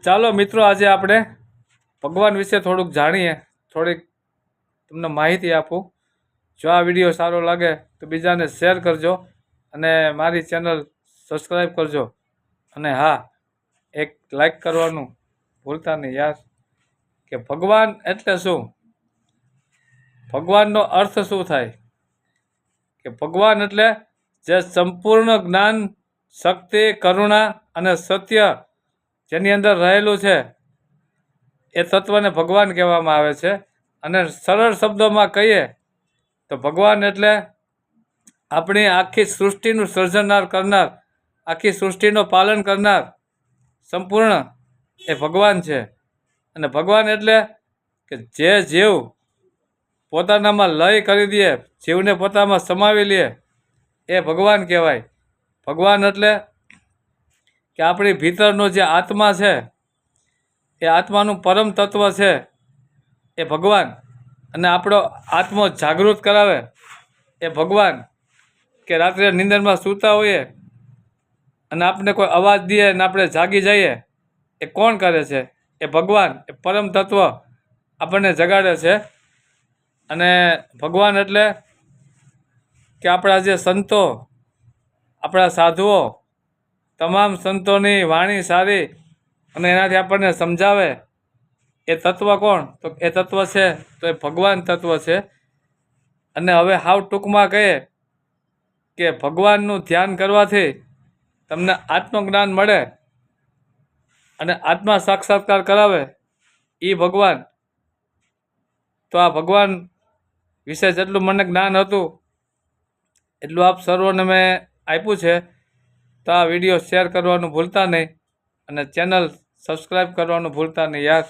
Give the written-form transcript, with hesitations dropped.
ચાલો મિત્રો, આજે આપણે ભગવાન વિશે થોડુંક જાણીએ, થોડીક તમને માહિતી આપું. જો આ વિડીયો સારો લાગે તો બીજાને શેર કરજો અને મારી ચેનલ સબસ્ક્રાઈબ કરજો. અને હા, એક લાઈક કરવાનું ભૂલતા નહીં યાર. કે ભગવાન એટલે શું? ભગવાનનો અર્થ શું થાય? કે ભગવાન એટલે જે સંપૂર્ણ જ્ઞાન, શક્તિ, કરુણા અને સત્ય જેની અંદર રહેલું છે એ તત્વને ભગવાન કહેવામાં આવે છે. અને સરળ શબ્દોમાં કહીએ તો ભગવાન એટલે આપણી આખી સૃષ્ટિનું સર્જનાર કરનાર, આખી સૃષ્ટિનું પાલન કરનાર સંપૂર્ણ એ ભગવાન છે. અને ભગવાન એટલે કે જે જીવ પોતાનામાં લય કરી દે, જીવને પોતામાં સમાવી લે, એ ભગવાન કહેવાય. ભગવાન એટલે કે આપણી ભીતરનો જે આત્મા છે એ આત્માનું પરમ તત્વ છે એ ભગવાન. અને આપણો આત્મો જાગૃત કરાવે એ ભગવાન. કે રાત્રે નીંદરમાં સૂતા હોઈએ અને આપણે કોઈ અવાજ દે અને આપણે જાગી જઈએ, એ કોણ કરે છે? એ ભગવાન, એ પરમ તત્વ આપણને જગાડે છે. અને ભગવાન એટલે કે આપણા જે સંતો, આપણા સાધુઓ, તમામ સંતોની વાણી સારી અને એનાથી આપણને સમજાવે એ તત્વ કોણ? તો એ તત્વ છે તો એ ભગવાન તત્વ છે. અને હવે હાવ ટૂંકમાં કહીએ કે ભગવાનનું ધ્યાન કરવાથી તમને આત્મજ્ઞાન મળે અને આત્મા સાક્ષાત્કાર કરાવે એ ભગવાન. તો આ ભગવાન વિશે જેટલું મને જ્ઞાન હતું એટલું આપ સર્વોને મેં આપ્યું છે. તો આ વિડીયો શેર કરવાનું ભૂલતા નહીં અને ચેનલ સબસ્ક્રાઈબ કરવાનું ભૂલતા નહીં યાર.